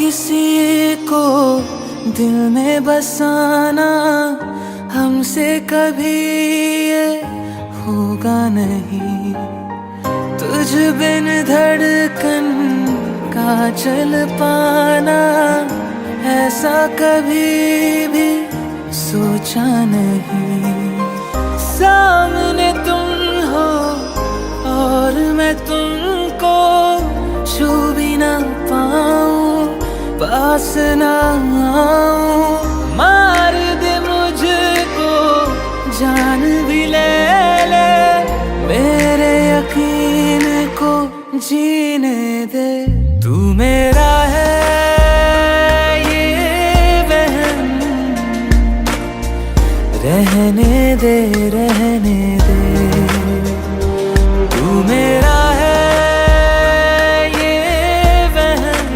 किसी को दिल में बसाना हमसे कभी ये होगा नहीं। तुझ बिन धड़कन का चल पाना ऐसा कभी भी सोचा नहीं। सामने तुम हो और मैं तुमको छू भी ना पाऊं, पास ना आऊं। मार दे मुझको जान भी ले ले, मेरे यकीन को जीने दे। तू मेरा है ये वहम, रहने दे रहने दे। तू मेरा है ये वहम,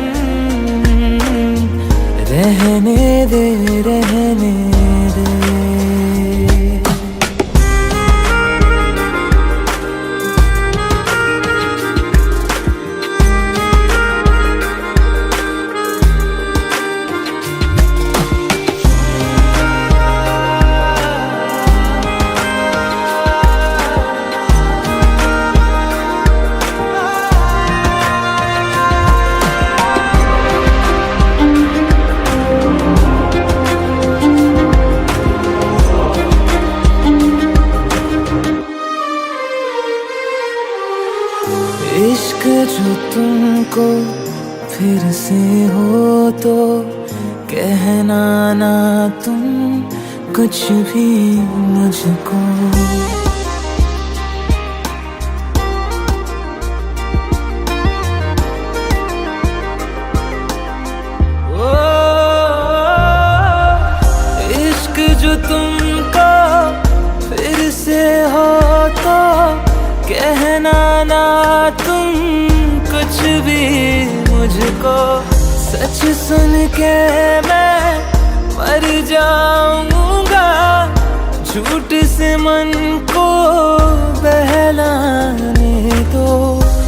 रहने दे रहने दे। इश्क जो तुमको फिर से हो तो कहना ना तुम कुछ भी मुझको। ओ इश्क जो तुमको फिर से हो तो कहना ना तुम कुछ भी मुझको। सच सुन के मैं मर जाऊंगा, झूठ से मन को बहलाने दो।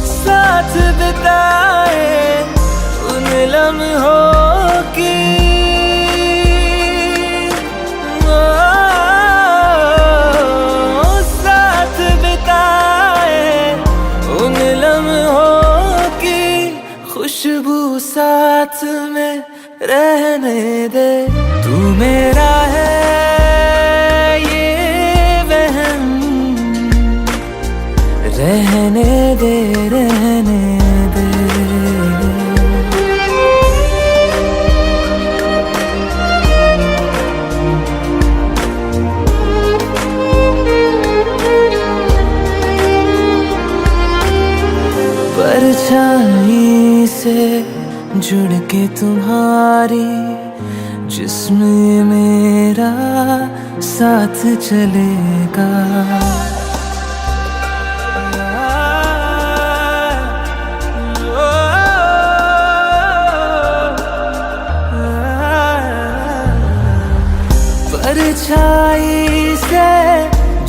साथ बिताए उन लम्हों की खुशबू साथ में रहने दे। तू मेरा है ये वहम, रहने दे रहने दे। परछाई से जुड़ के तुम्हारी जिस्म मेरा साथ चलेगा। परछाई से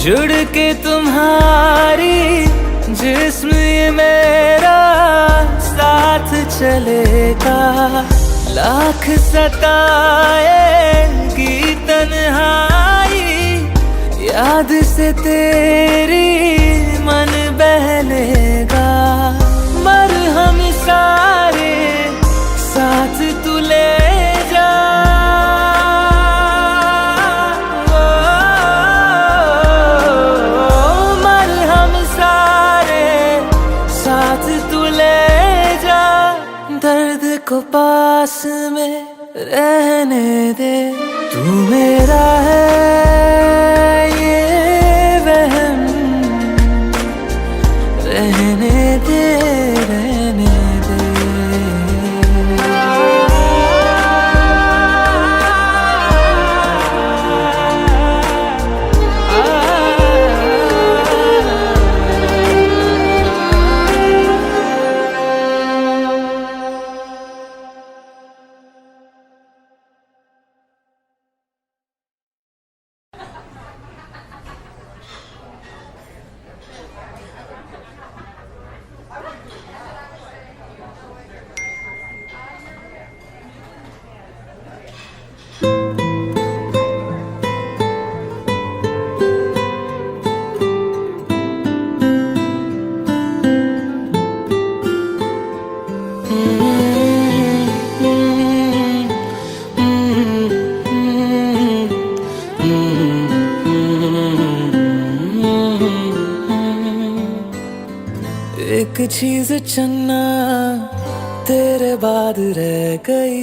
जुड़ के तुम्हारी जिस्म मेरा साथ चलेगा। लाख सताएगी तन्हाई, याद से तेरी मन बहलेगा। मरहम सारे साथ तू ले जा, दर्द को पास में रहने दे। तू मेरा है ये वहम, रहने दे रहने दे। चीज चन्ना तेरे बाद रह गई,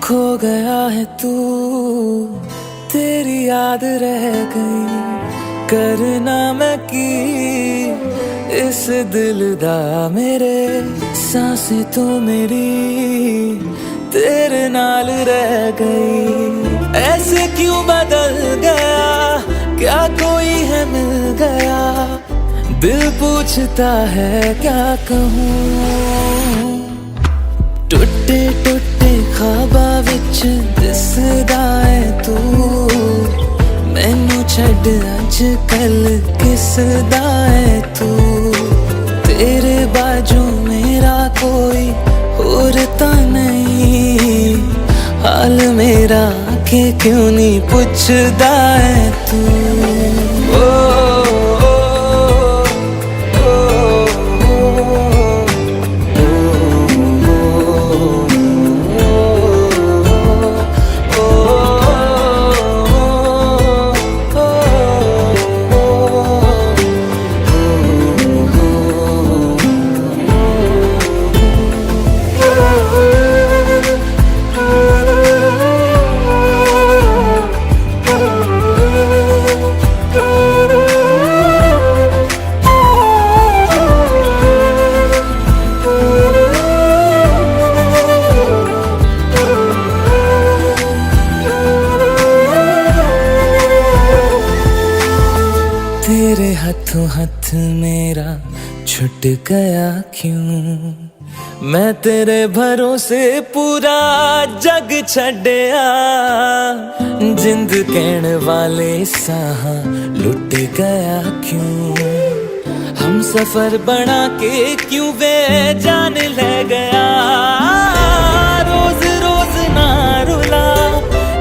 खो गया है तू तेरी याद रह गई। करना मैं की इस दिल दा मेरे, सांसें तो मेरी तेरे नाल रह गई। ऐसे क्यों बदल गया, क्या कोई है मिल गया, दिल पूछता है क्या कहूँ। टुटे टुटे ख्वाबां विच दिसदा है तू, मैनू छड्ड अज कल किसदा है तू। तेरे बाजू मेरा कोई और ता नहीं, हाल मेरा के क्यों नहीं पुछदा है तू। तेरे हाथों हाथ मेरा छूट गया क्यों, मैं तेरे भरोसे पूरा जग छड्या। जिंद कहण वाले साह लुट गया क्यों, हम सफर बना के क्यों वे जान ले गया। रोज रोज ना रुला,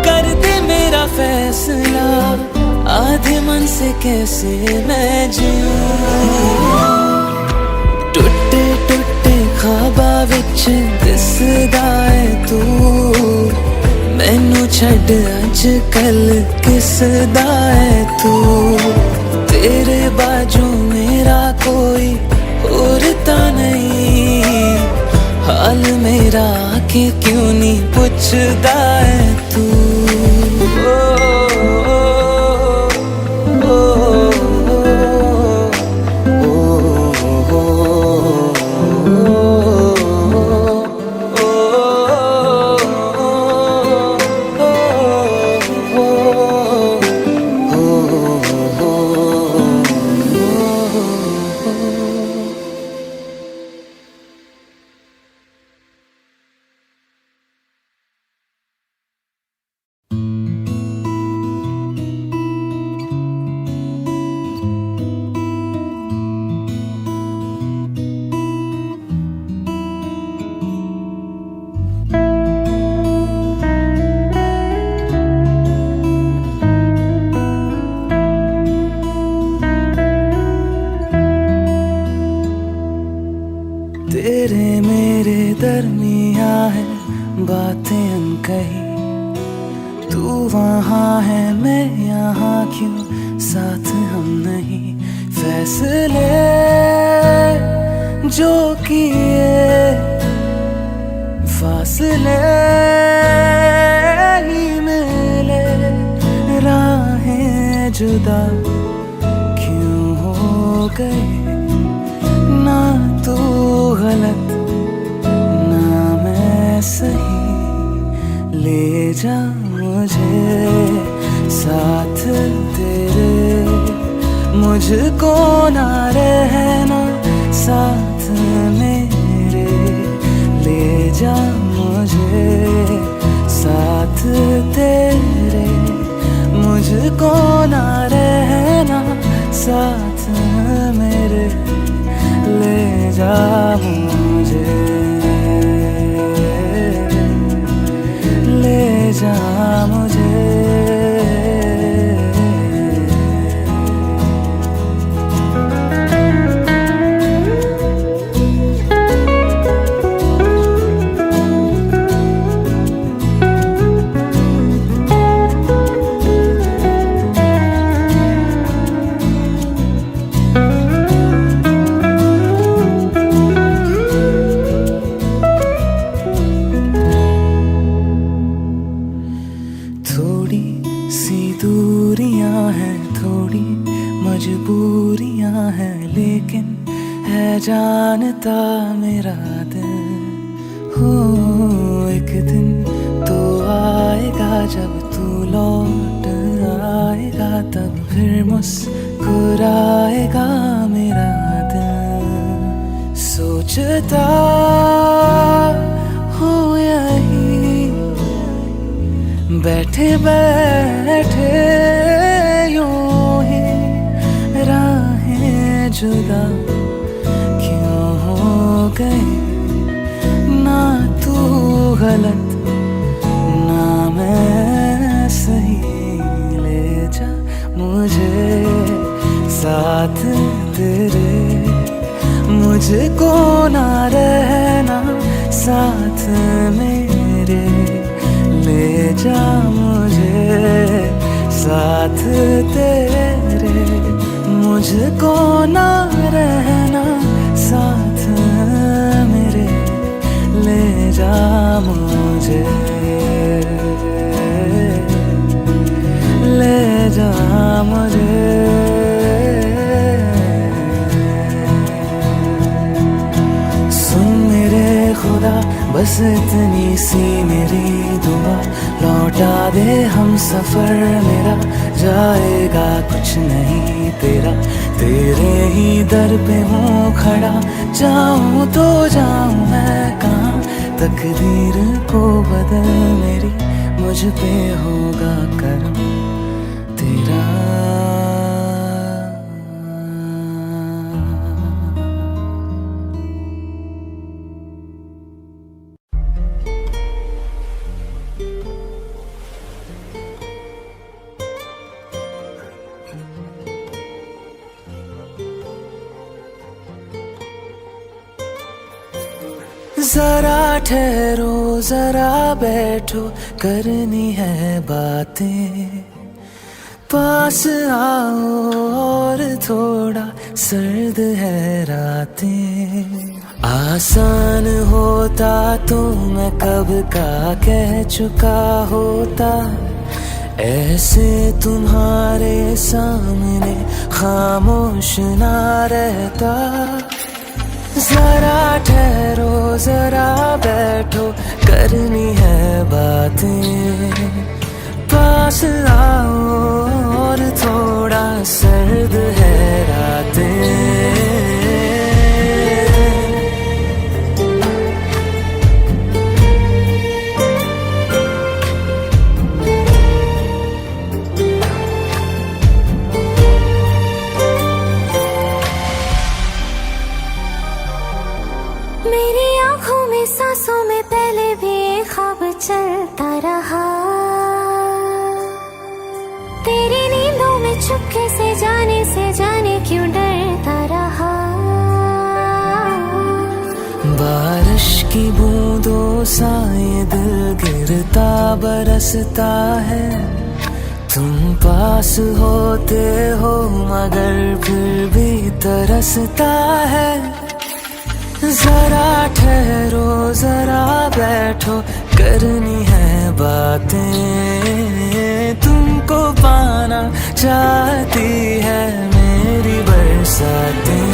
कर दे मेरा फैसला, आधे मन से कैसे मैं जीऊं। टुटे टुटे ख्वाबां विच दिसदा है तू, मैनू छड्ड अज कल किसदा है तू। तेरे बाजू मेरा कोई और ता नहीं, हाल मेरा के क्यों नहीं पुछदा है तू। तेरे मेरे दरमिया है बातें अनकही, तू वहाँ है मैं यहाँ क्यों साथ हम नहीं। फैसले जो किए फासले ही मिले, राहें जुदा क्यों हो गई। ना तू गलत ना मैं सही, ले जा मुझे साथ तेरे, मुझको ना रहना साथ मेरे। ले जा मुझे साथ तेरे, मुझको ना रहना साथ मेरे। ले जा मुझे, ले जा मुझे। मजबूरियां हैं लेकिन है जानता मेरा दिल। हो एक दिन तो आएगा जब तू लौट आएगा, तब फिर मुस्कुराएगा मेरा दिल। सोचता हो यही बैठे बैठे यूं ही राहें जुदा क्यों हो गए, ना तू गलत ना मैं सही। ले जा मुझे साथ तेरे, मुझको ना रहना साथ मेरे। ले जा मुझे साथ तेरे, मुझको ना रहना साथ मेरे। ले जा मुझे, ले जा मुझे। सुन मेरे खुदा बस इतनी सी मेरी दुआ, लौटा दे हम सफर मेरा, जाएगा कुछ नहीं तेरा। तेरे ही दर पे हूँ खड़ा, जाऊँ तो जाऊँ मैं कहाँ। तकदीर को बदल मेरी, मुझ पे होगा करम तेरा। जरा ठहरो जरा बैठो, करनी है बातें। पास आओ और थोड़ा सर्द है रातें। आसान होता तो मैं कब का कह चुका होता, ऐसे तुम्हारे सामने खामोश ना रहता। जरा ठहरो जरा बैठो, करनी है बातें। पास आओ और थोड़ा सर्द है रातें। सांसों में पहले भी एक ख्वाब चलता रहा, तेरी नींदों में चुपके से जाने क्यों डरता रहा। बारिश की बूंदों सा ये दिल गिरता बरसता है। तुम पास होते हो मगर फिर भी तरसता है। जरा ठहरो जरा बैठो, करनी है बातें। तुमको पाना चाहती है मेरी बरसातें।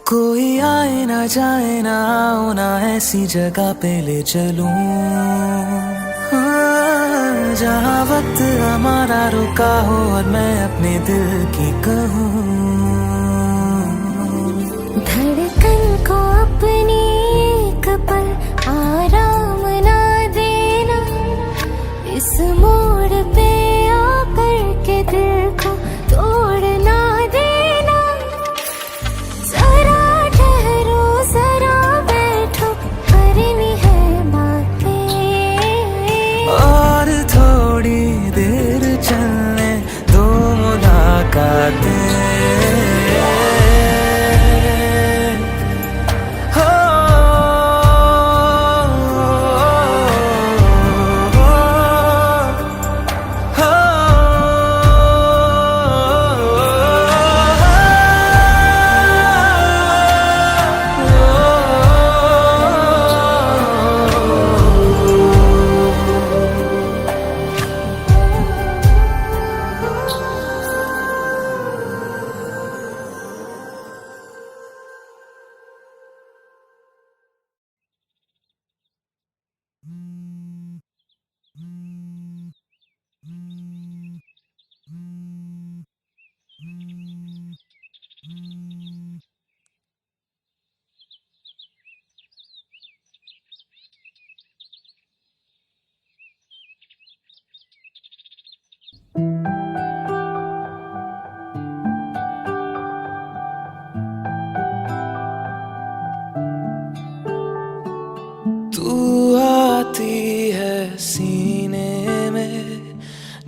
कोई आए ना जाए ना आओ ना ऐसी जगह पे ले चलूं, जहाँ वक्त हमारा रुका हो और मैं अपने दिल की कहूँ। धड़कन को अपनी एक पल आराम ना देना, इस मोड़ पे आकर के दिल को तोड़ ना देना। जरा ठहरो जरा बैठो, करनी है बातें। और थोड़ी देर चलने दो मुझे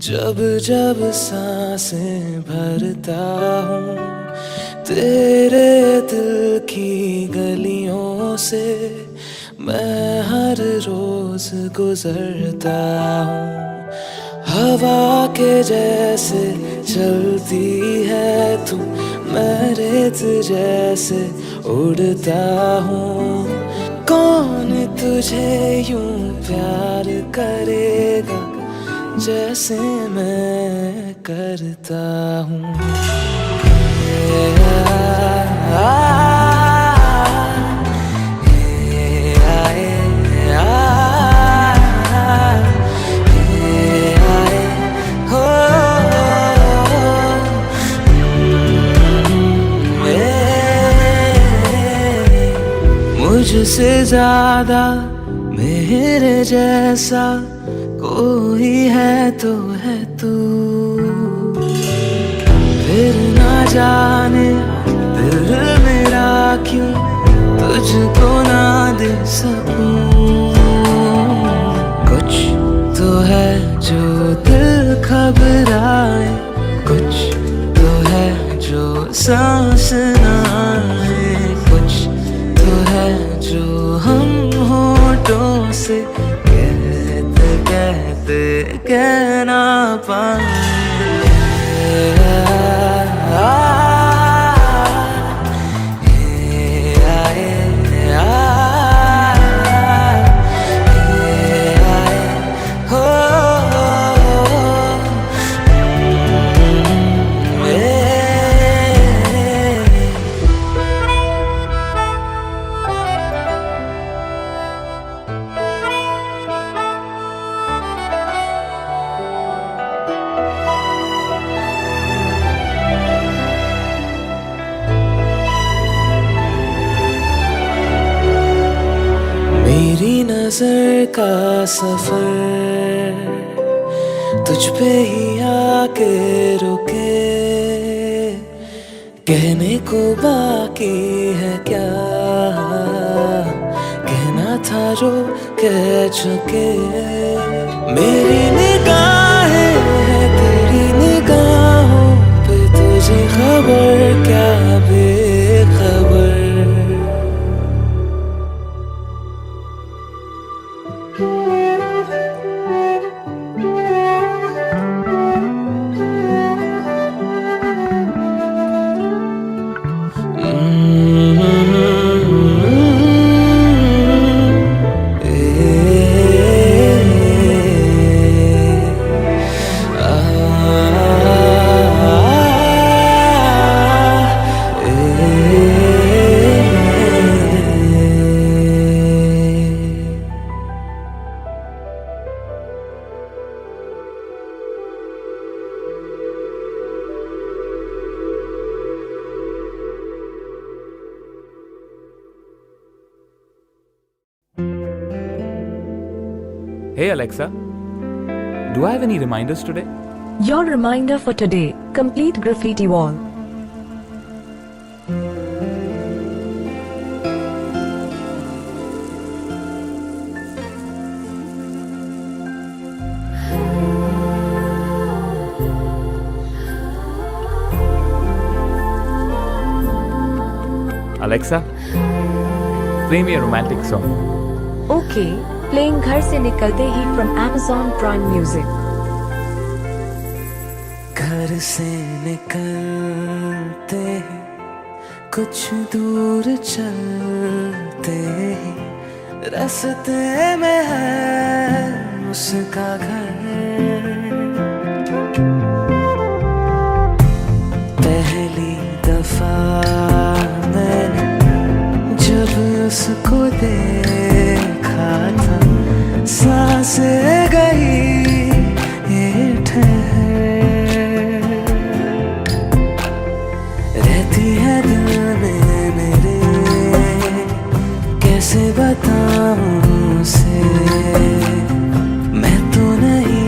जब जब सांसें भरता हूँ तेरे दिल की गलियों से, मैं हर रोज गुजरता हूँ। हवा के जैसे चलती है तू, मैं रेत जैसे उड़ता हूँ। कौन तुझे यूं प्यार करेगा जैसे मैं करता हूँ। मुझसे ज्यादा मेरे जैसा कोई है तो है तू, फिर ना जाने दिल मेरा क्यों तुझको ना दे सकूं। कुछ तो है जो दिल घबराए, कुछ तो है जो सांस ना आए, कुछ तो है जो हम होठों से कहते कहते कह ना पाए। मेरी नजर का सफर तुझ पे ही आके रुके, कहने को बाकी है क्या, कहना था जो कह चुके। मेरी निगाहें हैं तेरी निगाहों पे, तुझे खबर क्या बेखबर। Hey Alexa, do I have any reminders today? Your reminder for today, complete graffiti wall. Alexa, play me a romantic song. Okay, playing घर से निकलते ही from Amazon Prime Music. घर से निकलते ही कुछ दूर चलते ही रास्ते में है उसका घर। पहली दफा मैंने जब उसको देखा था, सांसें गई ये ठहर, रहती है दिल में मेरे, कैसे बताऊं उसे, मैं तो नहीं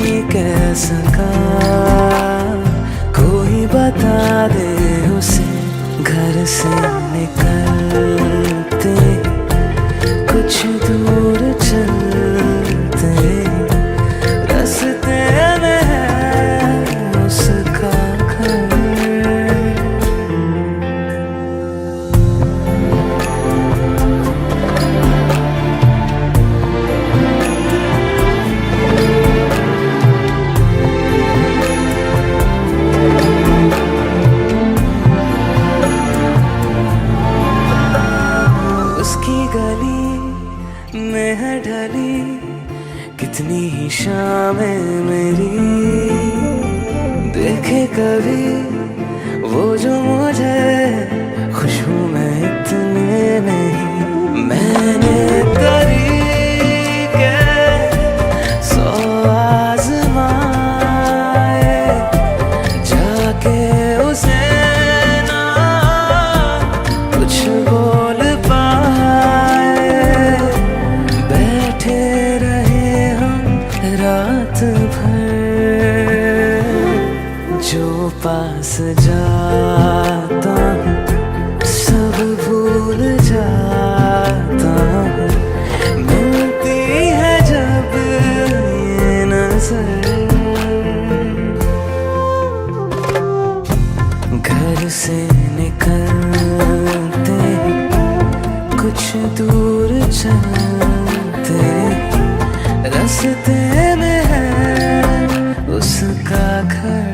देखे कभी वो जो मुझे खुशबू में इतने नहीं। मैंने तरीके 100 आज़माए जाके उसे ना कुछ बोल पाए। बैठे रहे हम रात भर, जो पास जाता हूँ सब भूल जाता हूँ। मिलती है जब ये नजर, घर से निकलते कुछ दूर चलते, रास्ते में है उसका घर।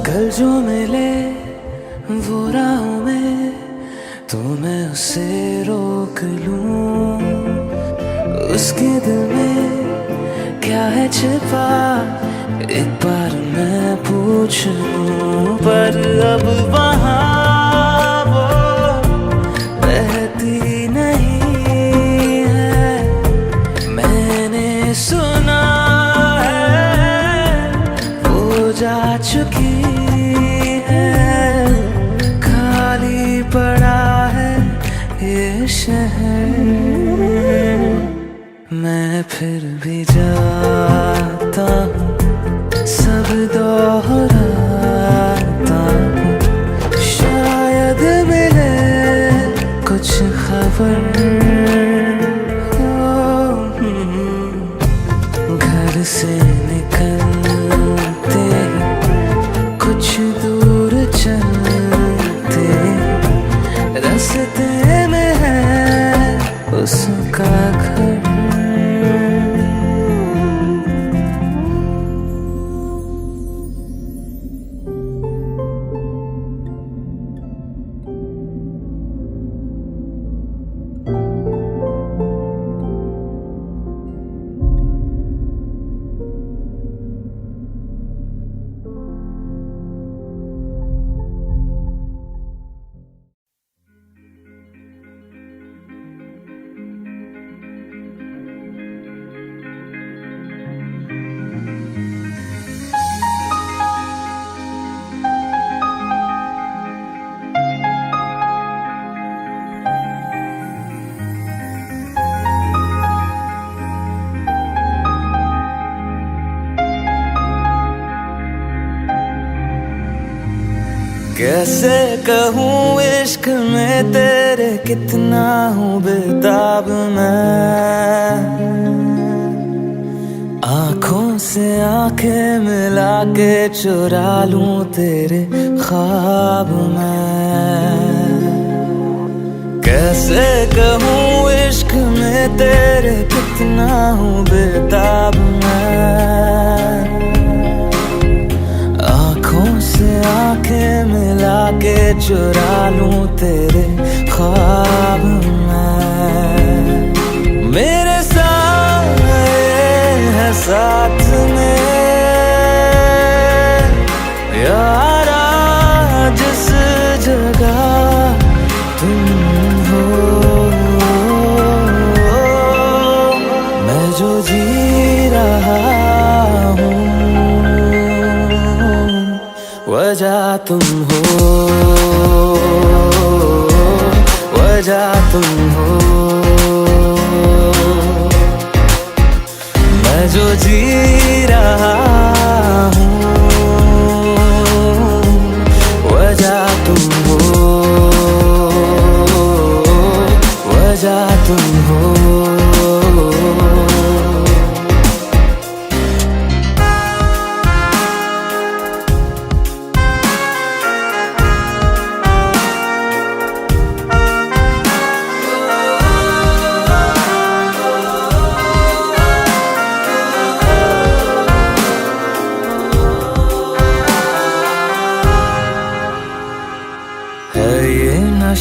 कल जो मिले वो राहों में तो मैं उसे रोक लूं। उसके दिल में क्या है छिपा एक बार मैं पूछ लूं। पर अब वहाँ वो रहती नहीं है, मैंने सुना है वो जा चुकी है। खाली पड़ा है ये शहर, मैं फिर भी जाता हूँ सब दोहराता हूँ। शायद मिले कुछ खबर, घर से निकलते कुछ दूर चलते, रास्ते में है उसका घर। कैसे कहूँ इश्क में तेरे कितना हूँ बेताब मैं। आँखों से आंखें मिला के चुरा लूं तेरे ख्वाब मैं। कैसे कहूँ इश्क में तेरे कितना हूँ बेताब मैं। आँखों से आंखें मिला के चुरा लूं तेरे ख्वाब मैं। मेरे साए है साथ में यारा जिस जगह तुम हो, मैं जो जी रहा हूँ वजह तुम हो, वजह तुम हो। मैं जो जी रहा हूँ वजह तुम हो, वजह तुम हो।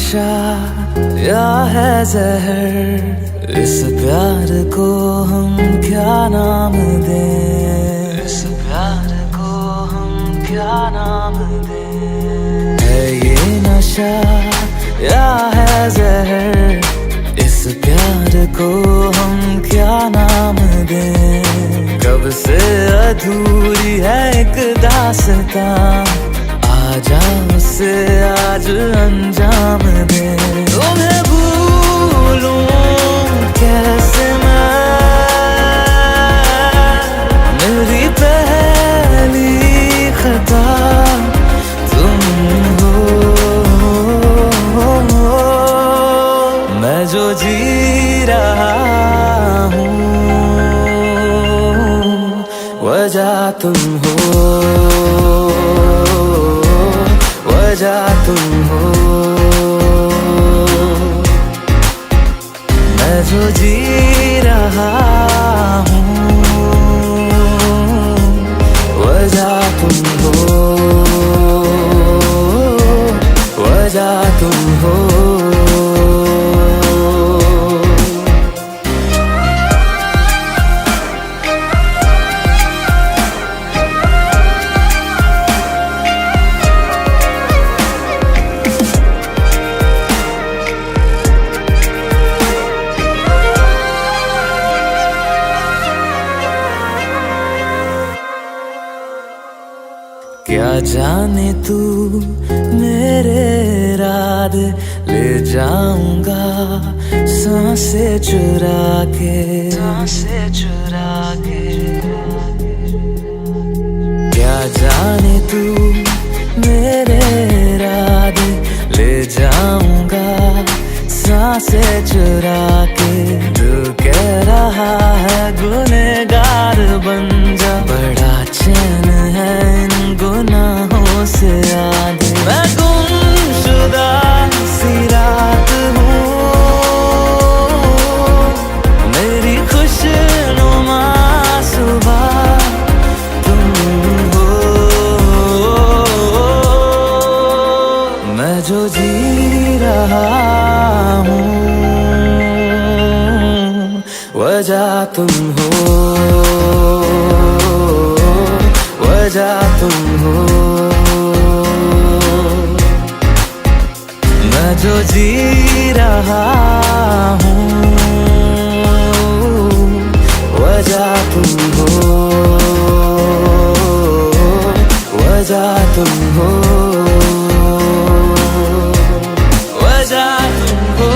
नशा या है जहर, इस प्यार को हम क्या नाम दें, इस प्यार को हम क्या नाम दें। है ये नशा या है जहर, इस प्यार को हम क्या नाम दें। कब से अधूरी है एक दास्तां, आजा उसे आज अंजाम दे। तुम्हें भूलूं कैसे मैं, मेरी पहली खता तुम हो। मैं जो जी रहा हूँ वजह तुम हो, वजह तुम हो। मैं जो जी रहा हूँ वजह तुम हो, वजह तुम हो। क्या जाने तू मेरे इरादे, ले जाऊंगा सांसें चुरा के, सांसें चुरा के। क्या जाने तू मेरे इरादे, ले जाऊंगा सांसें चुरा के। दिल कह रहा है गुनहगार बन जा, बड़ा चैन है इन गुनाहों से आगे। मैं गुमशुदा सी रात हूँ, मेरी खुशनुमा सुबह तुम हो। मैं जो जी रहा हूँ वजह तुम हो, वजह तुम हो। मैं जो जी रहा हूँ वजह तुम हो, वजह तुम हो, वजह तुम हो,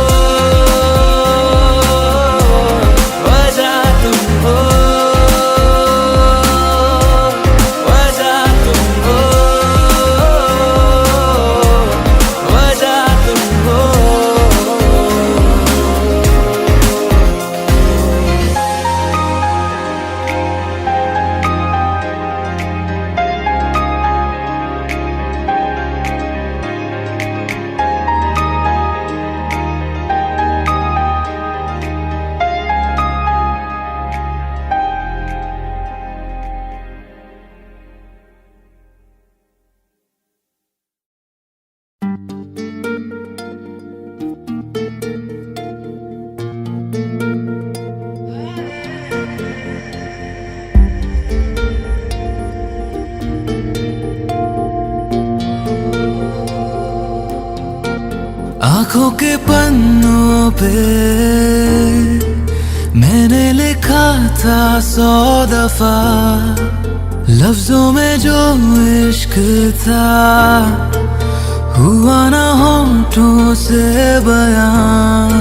वजह तुम हो, वजह तुम हो, वजह तुम हो। आँखों के पन्नों पे मैंने लिखा था 100 दफा, लफ्जों में जो इश्क था हुआ ना होठों से बयान।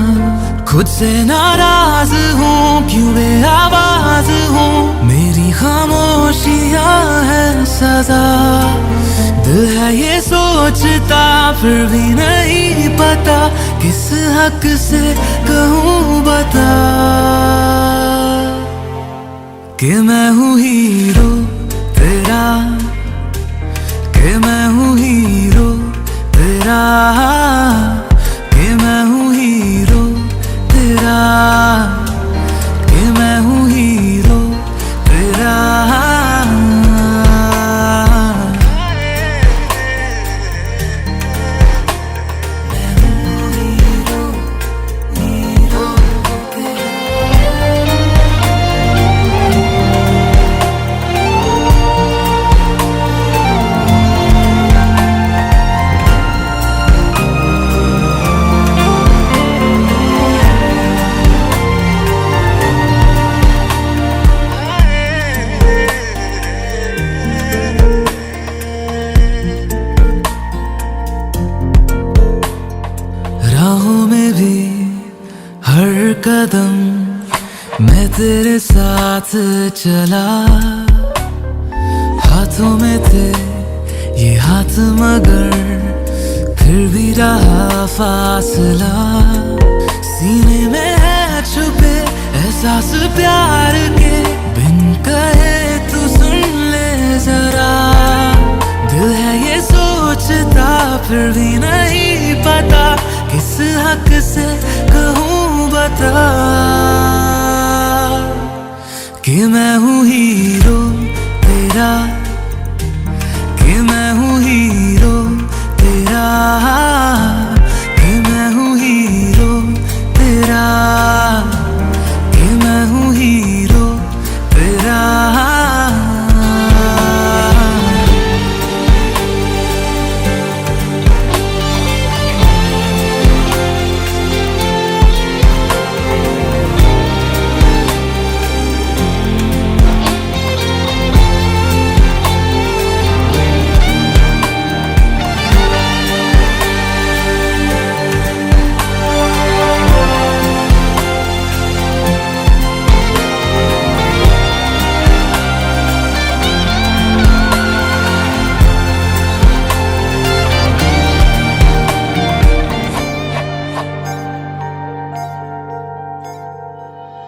खुद से नाराज हूँ, क्यों बेआवाज हूँ, मेरी खामोशियाँ है सजा। दिल है ये सोचता फिर भी नहीं पता, किस हक से कहूँ बता कि मैं हूँ हीरो तेरा, कि मैं हूँ हीरो तेरा, कि मैं हूँ हीरो तेरा, कि मैं हूँ हीरो तेरा। मैं हूँ तेरे साथ चला, हाथों में थे ये हाथ मगर फिर भी रहा फासला। सीने में है छुपे एहसास प्यार के, बिन कहे तू सुन ले जरा। दिल है ये सोचता फिर भी नहीं पता, किस हक से कहूँ बता कि मैं हूँ हीरो तेरा, कि मैं हूँ हीरो तेरा, कि मैं हूँ हीरो तेरा, कि मैं हूँ हीरो तेरा।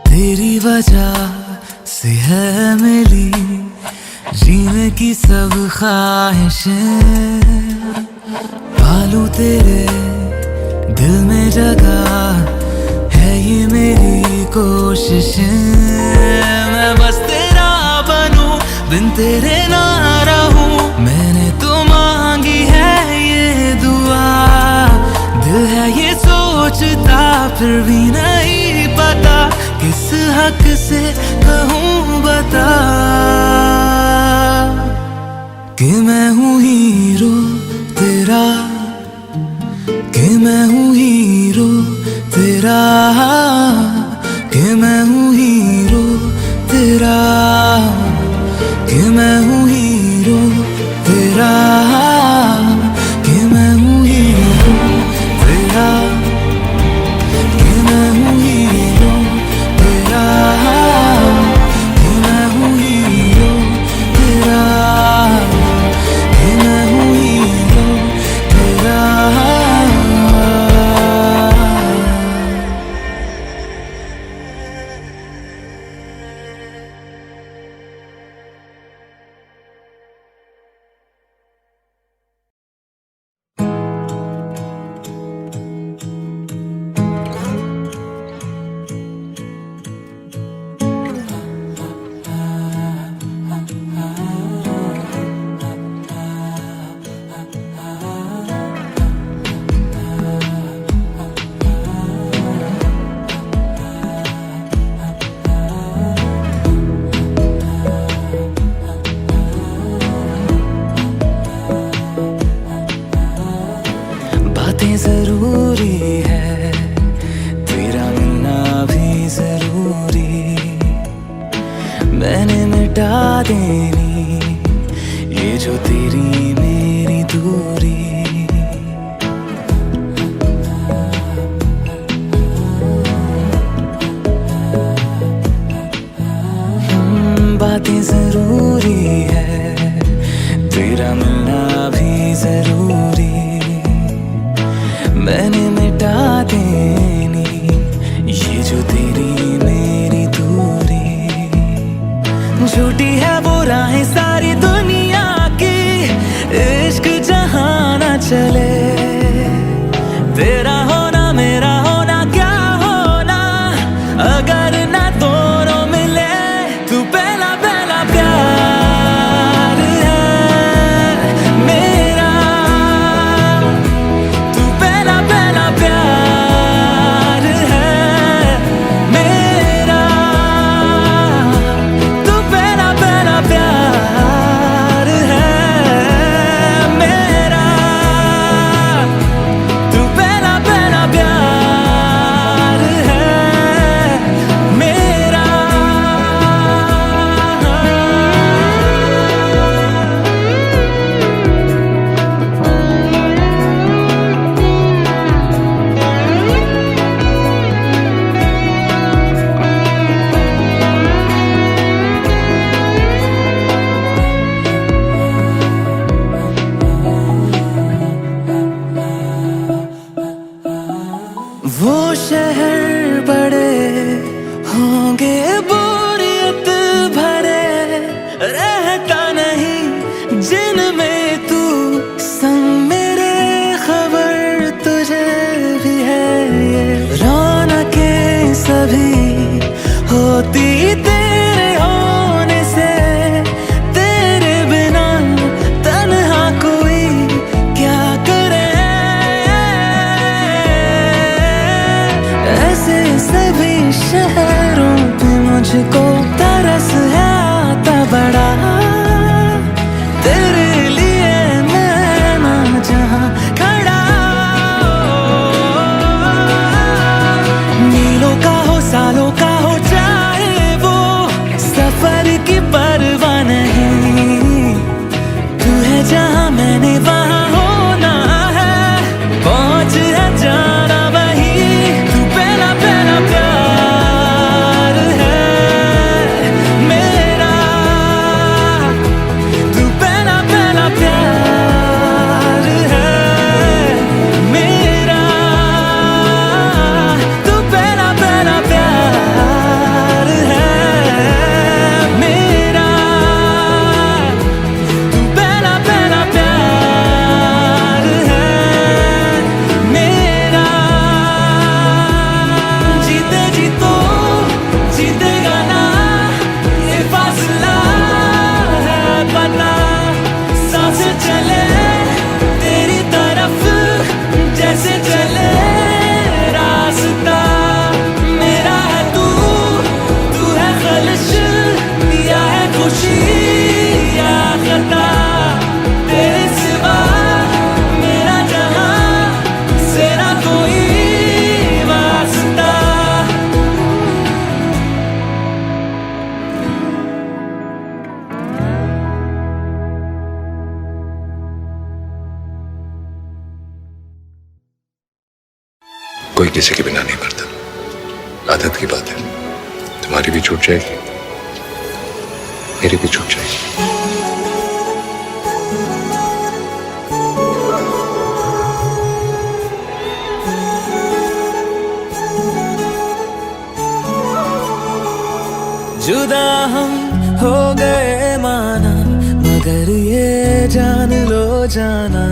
तेरी वजह से है मिली जीने की सब ख्वाहिशें, पालू तेरे दिल में जगह है ये मेरी कोशिशें। मैं बस तेरा बनूं बिन तेरे ना रहूं, मैंने तो मांगी है ये दुआ। दिल है ये सोचता फिर भी नहीं पता, किस हक से कहूँ बता कि मैं हूँ हीरो तेरा, कि मैं हूँ हीरो तेरा, कि मैं हूँ हीरो तेरा, कि मैं हूँ हीरो तेरा, कि मैं हूँ हीरो तेरा, कि मैं हूँ हीरो तेरा, कि मैं हूँ हीरो तेरा, कि मैं हूँ हीरो तेरा। बातें जरूरी है, तेरा मिलना भी जरूरी, मैंने मिटा देनी ये जो तेरी मेरी दूरी। बातें जरूरी है, तेरा मिलना भी जरूरी, मैंने मिटा देनी ये जो तेरी मेरी दूरी। झूठी है वो राहें सारी दुनिया की, इश्क जहाँ न चले, तेरा होना मेरा होना क्या होना अगर ना दोनों मिले। तू पहला पहला प्यार है मेरा, तू पहला पहला प्यार है मेरा, तू पहला पहला प्यार है मेरा, तू पहला पहला कोई किसी के बिना नहीं मरता, आदत की बात है। तुम्हारी भी छूट जाएगी, मेरी भी छूट जाएगी। जुदा हम हो गए माना, मगर ये जान लो जाना,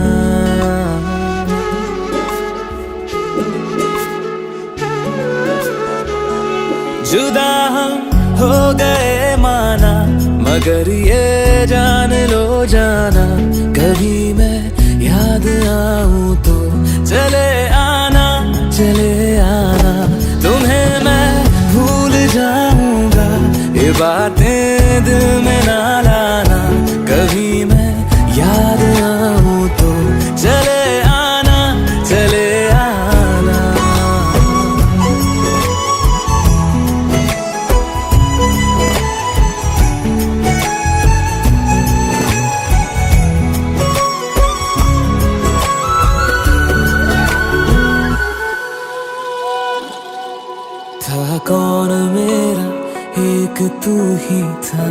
जुदा हम हो गए माना, मगर ये जान लो जाना, कभी मैं याद आऊं तो चले आना, चले आना, तुम्हें मैं भूल जाऊंगा, ये बातें दिल में ना लाना, कभी मैं याद आऊं तो चले आना, चले आना। था कौन मेरा एक तू ही था,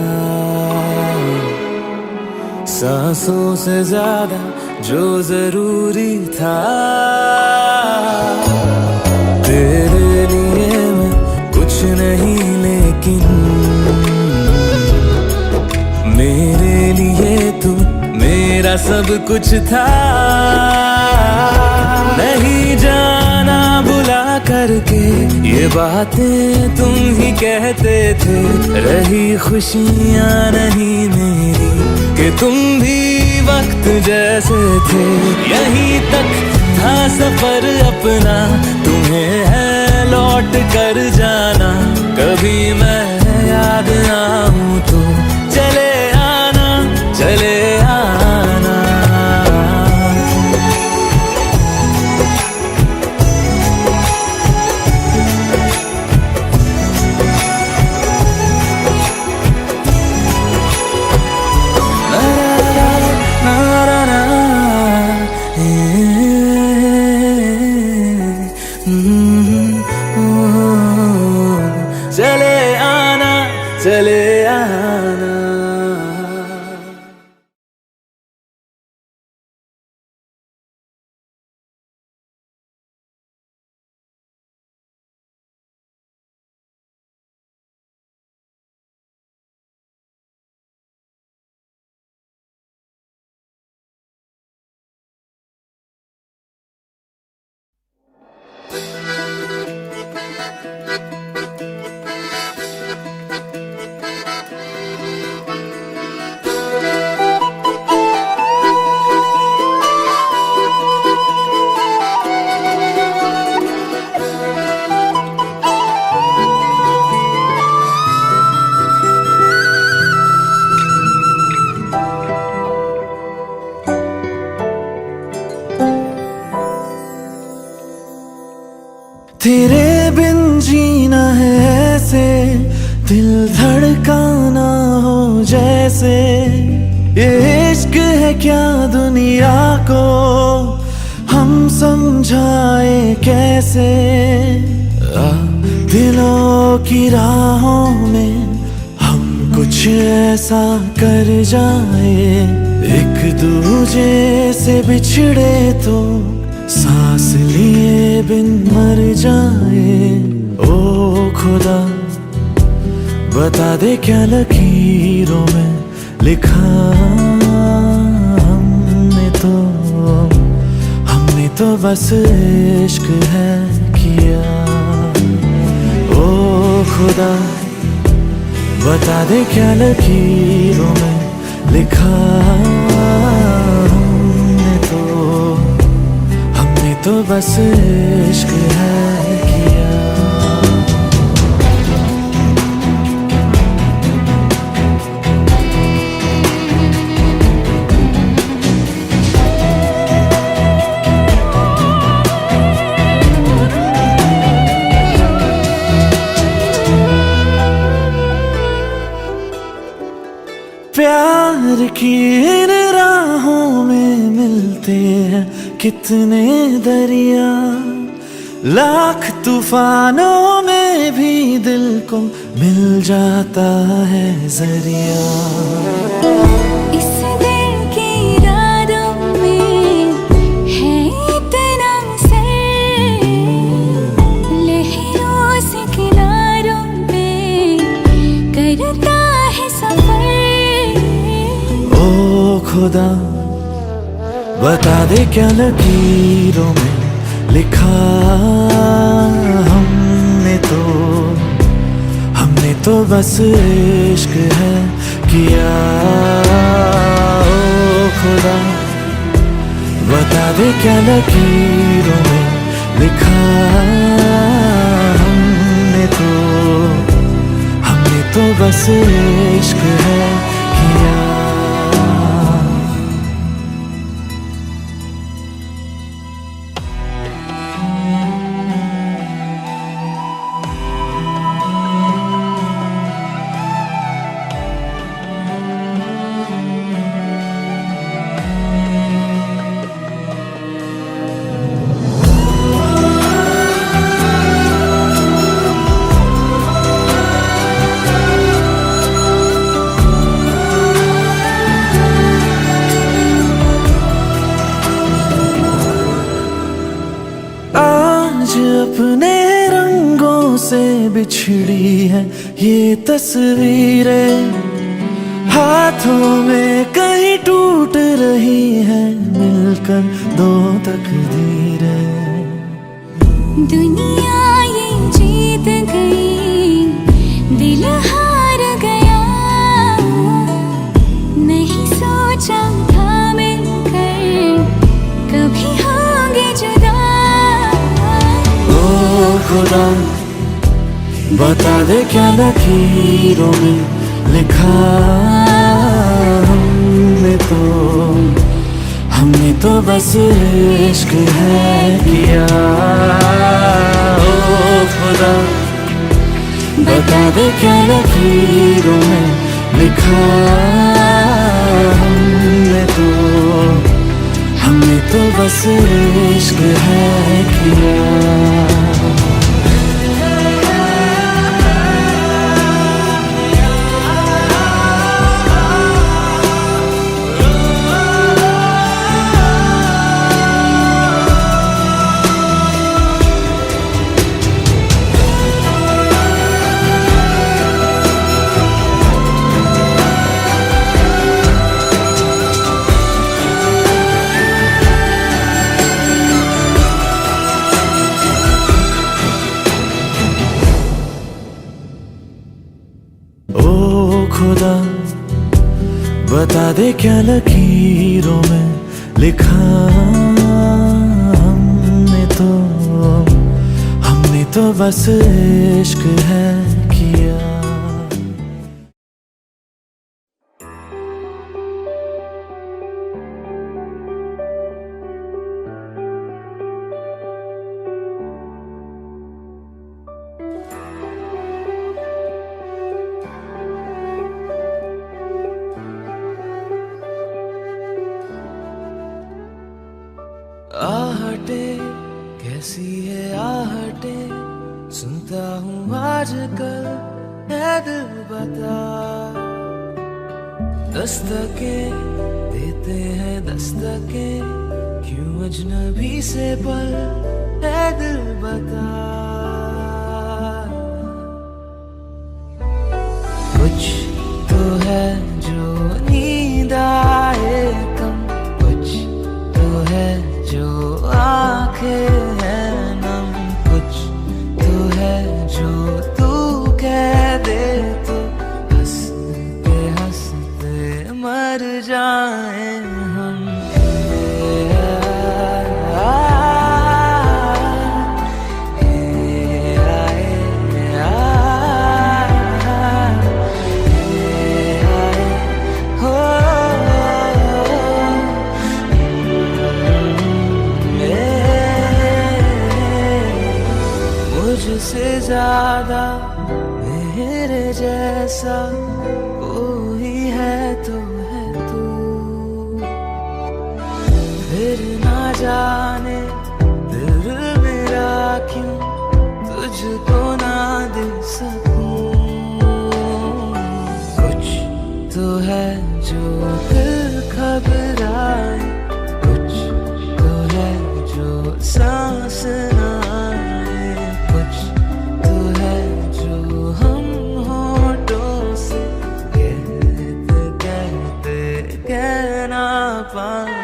सांसों से ज्यादा जो जरूरी था, तेरे लिए मैं कुछ नहीं लेकिन मेरे लिए तू मेरा सब कुछ था, नहीं जाना बुला करके ये बातें तुम ही कहते थे, रही खुशियां नहीं मेरी कि तुम भी वक्त जैसे थे, यहीं तक था सफर अपना, तुम्हें है लौट कर जाना, कभी मैं याद आऊं तो चले आना, चले आना। चले आना, चले आना। तेरे बिन जीना है ऐसे, दिल धड़काना हो जैसे, ये इश्क है क्या दुनिया को हम समझाए कैसे, दिलों की राहों में हम कुछ ऐसा कर जाए, एक दूजे से बिछड़े तो सांस लिए बिन मर जाए। ओ खुदा बता दे क्या लकीरों में लिखा हमने तो बस इश्क है किया। ओ खुदा बता दे क्या लकीरों में लिखा हमने तो बस इश्क है किया। प्यार की इन राहों में मिलते हैं कितने दरिया, लाख तूफानों में भी दिल को मिल जाता है जरिया। इस दिल की रातों में है इतना सर, लहरों से किनारों पे करता है सफर। ओ खुदा बता दे क्या लकीरों में लिखा हमने तो बस इश्क है किया। ओ खुदा बता दे क्या लकीरों में लिखा हमने तो बस इश्क है किया। आज अपने रंगों से बिछड़ी है ये तस्वीरें, हाथों में कहीं टूट रही है मिलकर दो तकदीरें। दुनिया ये जीत गई, दिल हार गया, नहीं सोचा था मिलकर कभी होंगे जुदा। ओ खुदा बता दे क्या लकीरों में लिखा हमने तो बस इश्क है किया। ओ खुदा बता दे क्या लकीरों में लिखा हमने तो बस इश्क है किया। ओ खुदा बता दे क्या लकीरों में लिखा हमने तो बस इश्क है किया। आहटे कैसी है आहटे सुनता हूँ आजकल है दिल बता। दस्तके देते हैं दस्तके क्यों अजनबी से पल है दिल बता। कुछ तो है जो नींद आए कम, कुछ तो है जो आंखें हैं नम, कुछ तो है जो तू कह दे तो हंसते हंसते मर जाए हम। मुझसे ज्यादा मेरे जैसा कोई है तो है तू। जो दिल घबराए, कुछ तो है जो सांस ना आए, कुछ तो है जो हम होठों से कहते कहते कह ना पाए।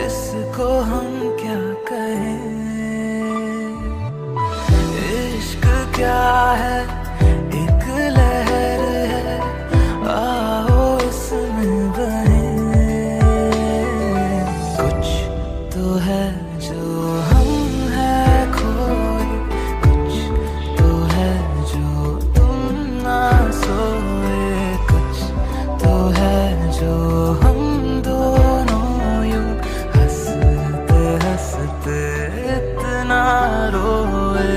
इसको हम क्या कहें, इश्क क्या है, एक लहर है, आओ इसमें बहें। कुछ तो है जो हम है खोए, कुछ तो है जो तुम ना सोए, कुछ तो है जो हम दोनों यूं हंसते हंसते इतना रोए।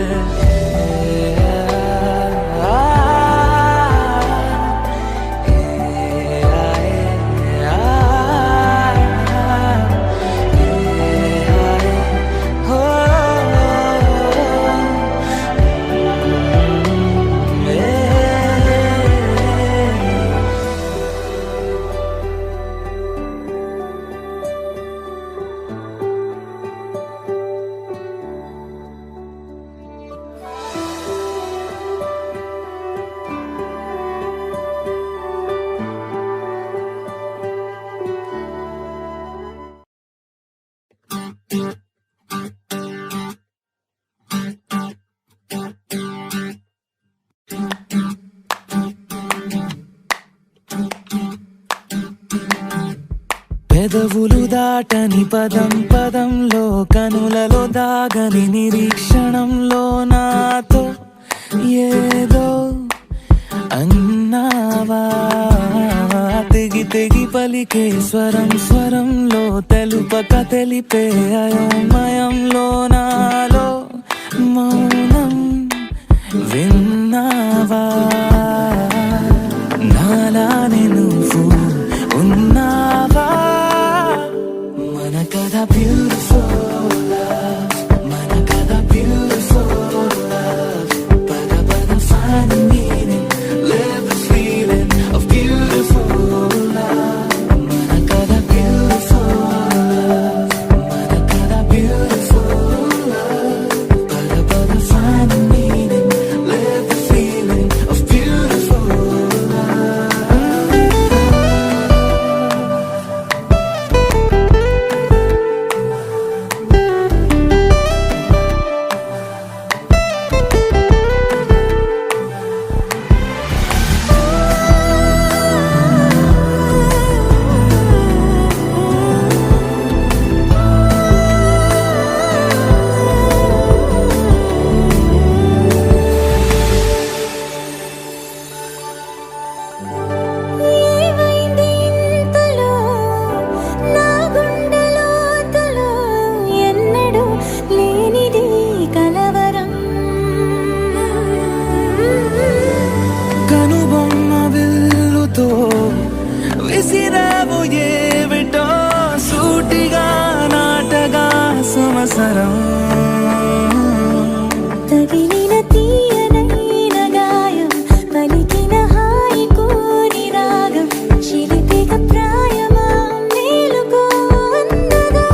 పెదవులు దాటని పదం పదంలో, కనులలో దాగని నిరీక్షణంలో నాతో ఏదో అన్నావా. తెగి తెగి పలికే స్వరం స్వరంలో, తెలుపక తెలిపే అయోమయంలో నాలో మౌనం విన్నావా. నాలానే నువ్వు ఉన్నావా. మన కథ బ్యూటిఫుల్ లవ్, మన కథ బ్యూటిఫుల్ లవ్. పద పద find the meaning, live the feeling of beautiful love. మన కథ beautiful love, మన కథ beautiful love. పద పద find the meaning, live the feeling of beautiful love. ఏమైంది ఇంతలో నా గుండెలోతులో, ఎన్నడూ లేనిది కలవరం. కనుబొమ్మ విల్లుతో విసిరావు ఏమిటో, సూటిగా నాటగా సంవత్సరం. తగిలిన తీయనైన గాయం, పలికిన హాయి కోరి రాగం, చిలిపిక ప్రాయమా మేలుకో అందగా.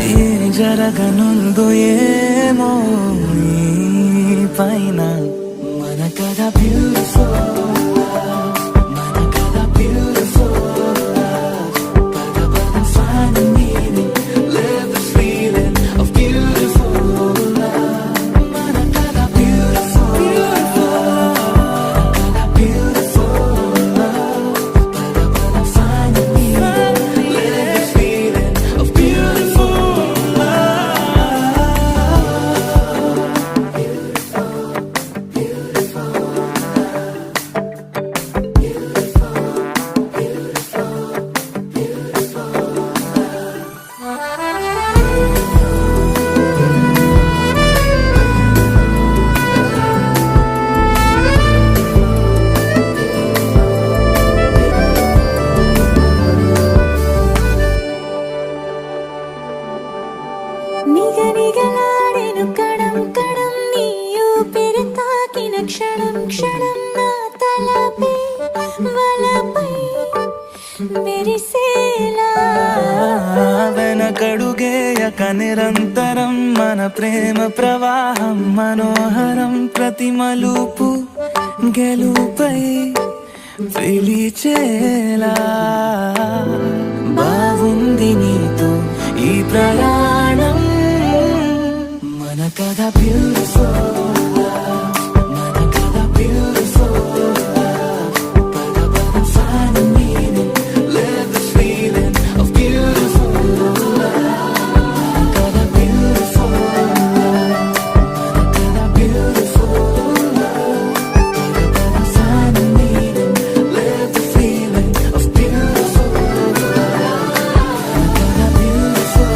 ఏ జరగనుందో ఏమో ఈ పైన. మన కథ బ్యూటిఫుల్ లవ్, మన కథ బ్యూటిఫుల్ లవ్. పద పద find the meaning, మెరిసేలా వెనకడుగే యక నిరంతరం మన ప్రేమ ప్రవాహం మనోహరం ప్రతి మలుపు గెలుపై పిలిచేలా బాగుంది నీతో ఈ ప్రయాణం మన కథ బ్యూటిఫుల్ మన కథ బ్యూటిఫుల్ పద పద find the meaning live the feeling of beautiful మన కథ beautiful మన కథ beautiful పద పద find the meaning live the feeling of beautiful మన కథ beautiful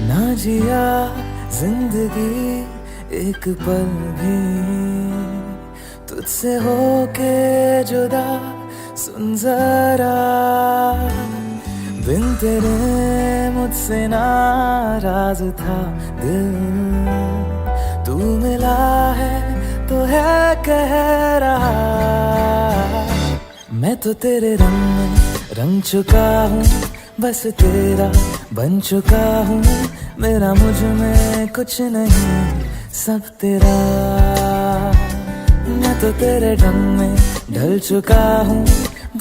ना जिया जिंदगी एक पल भी तुझसे होके जुदा सुन जरा बिन तेरे मुझसे नाराज था दिल तू मिला है तो है कह रहा मैं तो तेरे रंग में रंग चुका हूँ बस तेरा बन चुका हूँ मेरा मुझ में कुछ नहीं सब तेरा मैं तो तेरे ढंग में ढल चुका हूँ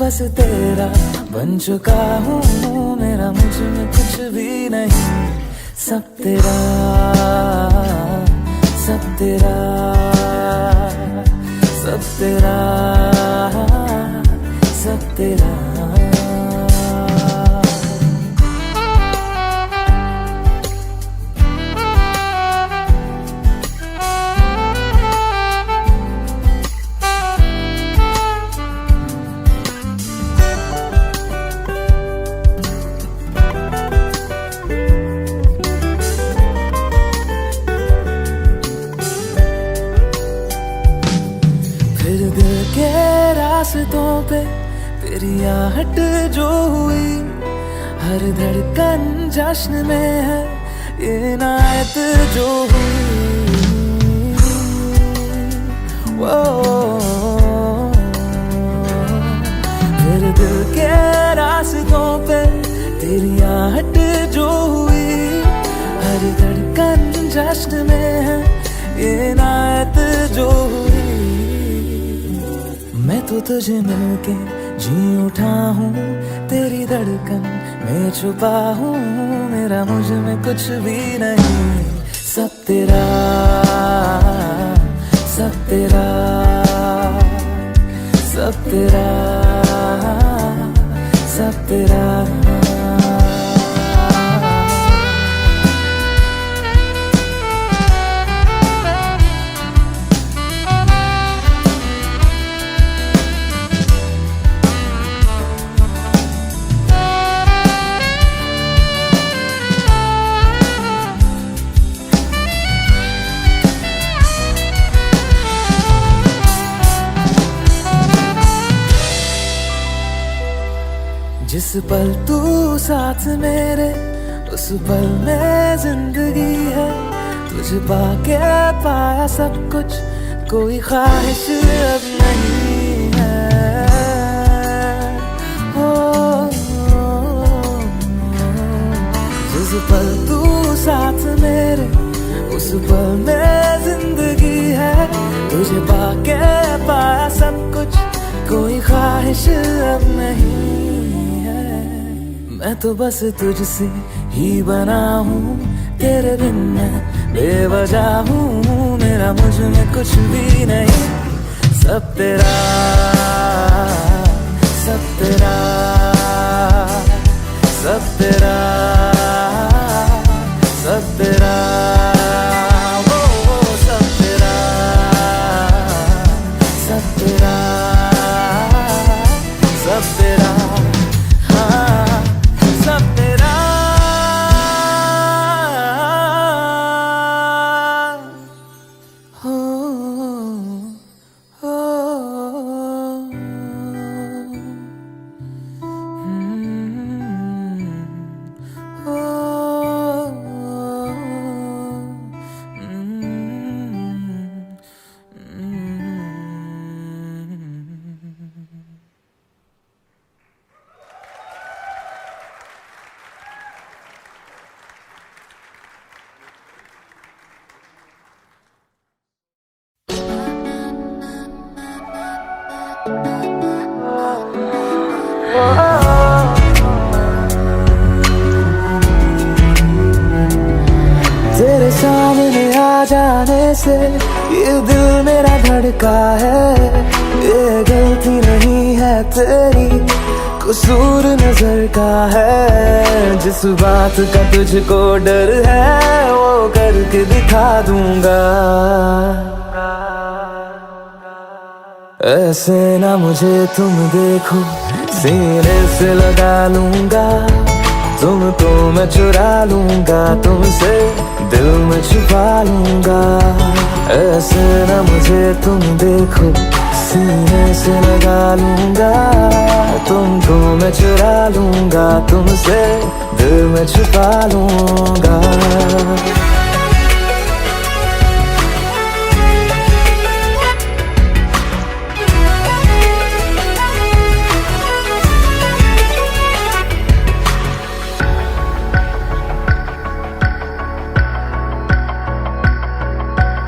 बस तेरा बन चुका हूँ मेरा मुझ में कुछ भी नहीं सब तेरा सब तेरा सब तेरा सब तेरा रास्तों पे तेरी आहट जो हुई हर धड़कन जश्न में है ये नायत जो हुई वो फिर दिल के रास्तों पे तेरी आहट जो हुई हर धड़कन जश्न में है ये नायत जो हुई मैं तो तुझे मिलके जी उठा हूँ तेरी धड़कन में छुपा हूँ मेरा मुझ में कुछ भी नहीं सब तेरा सब तेरा सब तेरा सब तेरा जिस पल तू साथ मेरे उस पल में जिंदगी है तुझ पाके पाया सब कुछ कोई ख्वाहिश अब नहीं है हो जिस पल तू साथ मेरे उस पल में जिंदगी है तुझे पाके पाया सब कुछ कोई ख्वाहिश अब नहीं मैं तो बस तुझसे ही बना हूँ, तेरे बिन मैं बेवजह हूँ। मेरा मुझ में कुछ भी नहीं, सब तेरा, सब तेरा, सब तेरा, सब तेरा, वो सब तेरा, सब तेरा, सब तेरा, हाँ सब तेरा, हो, हो, तेरे सामने आ जाने से ये दिल मेरा धड़का है। ये गलती नहीं है तेरी, कसूर नजर का है। जिस बात का तुझको डर है वो करके दिखा दूंगा। ऐसे ना मुझे तुम देखो, सीने से लगा लूंगा तुमको मैं, चुरा लूंगा तुमसे, दिल में छुपा लूंगा। ऐसे ना मुझे तुम देखो, सीने से लगा लूंगा तुमको मैं, चुरा लूंगा तुमसे, दिल में छुपा लूंगा।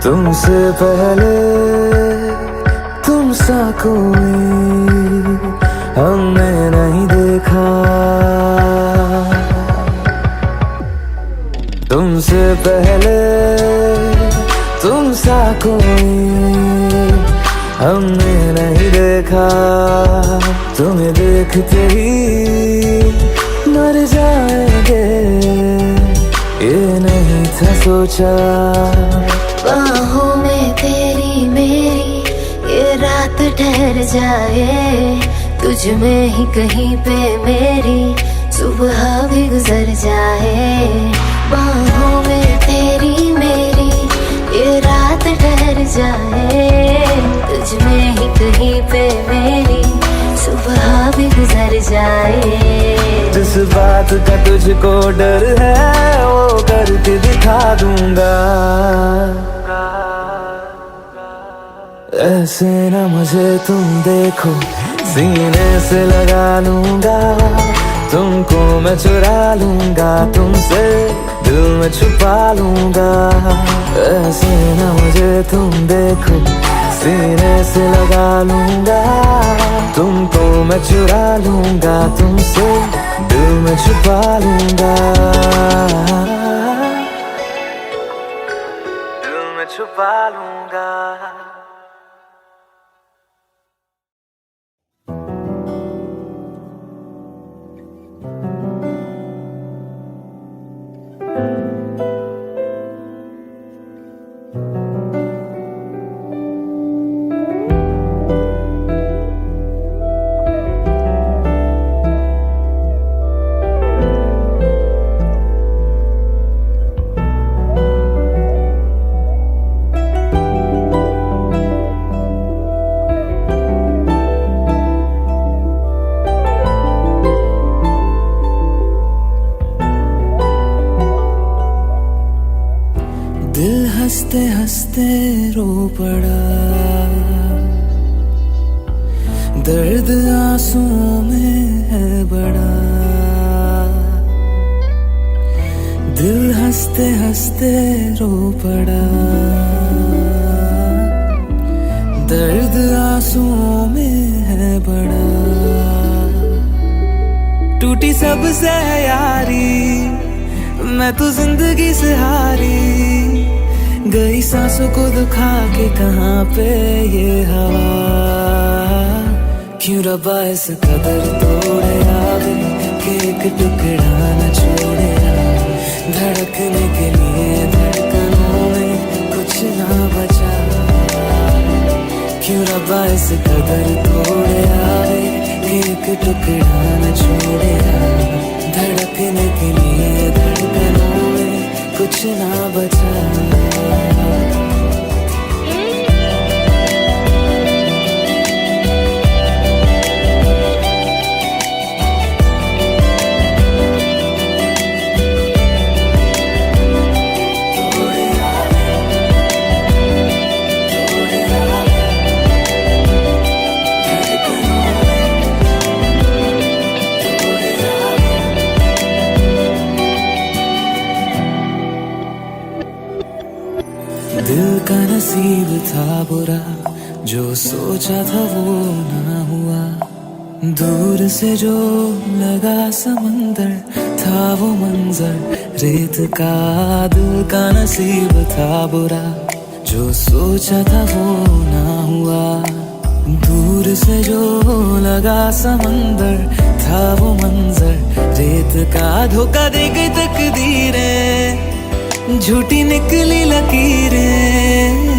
तुमसे पहले तुम सा कोई हमने नहीं देखा। तुमसे पहले तुम सा कोई हमने नहीं देखा। तुम्हें देखते ही मर जाएंगे, ये नहीं था सोचा। बाहों में तेरी मेरी ये रात ठहर जाए, तुझ में ही कहीं पे मेरी सुबह भी गुजर जाए। बाहों में तेरी मेरी ये रात ठहर जाए, तुझ में ही कहीं पे मेरी सुबह भी गुजर जाए। जिस बात का तुझको डर है वो करके दिखा दूंगा। ऐसे ना मुझे तुम देखो, सीने से लगा लूंगा तुमको मैं, चुरा लूंगा तुमसे, दिल में छुपा लूंगा। ऐसे ना मुझे तुम देखो, सीने से लगा लूंगा तुमको मैं, चुरा लूंगा तुमसे, दिल में छुपा लूंगा। दिल में छुपा लूंगा। दिल हंसते हंसते रो पड़ा, दर्द आंसुओं में है बड़ा। दिल हंसते हंसते रो पड़ा, दर्द आंसुओं में है बड़ा। टूटी सबसे है यारी, मैं तो जिंदगी से हारी। गई सांसों को दुखा के कहाँ पे ये हवा, क्यों रब्बा इस कदर तोड़े आवे कि एक टुकड़ा न छोड़े। धड़कने के लिए धड़कनों में कुछ ना बचा, क्यों रब्बा इस कदर तोड़े आवे कि एक टुकड़ा न छोड़े। धड़कने के लिए धड़कनों में कुछ ना बचा। दिल का नसीब था बुरा, जो सोचा था वो ना हुआ। दूर से जो लगा समंदर था वो मंजर रेत का। दिल का नसीब था बुरा, जो सोचा था वो ना हुआ। दूर से जो लगा समंदर था वो मंजर रेत का। धोखा दे गई तकदीरें, झूठी निकली लकीरें।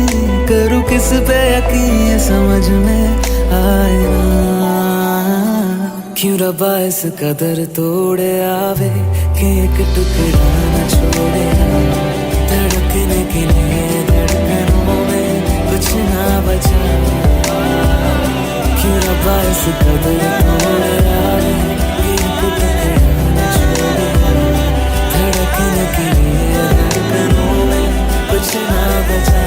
करूं किस पे यकीन समझ में आए ना, क्यों रब्बा इस कदर तोड़े आवे कि एक टुकड़ा न छोड़े। धड़कने के लिए धड़कनों में कुछ ना बचा, क्यों रब्बा इस कदर तोड़े आवे कि एक टुकड़ा न छोड़े। धड़कने के लिए धड़कनों में कुछ ना बचा।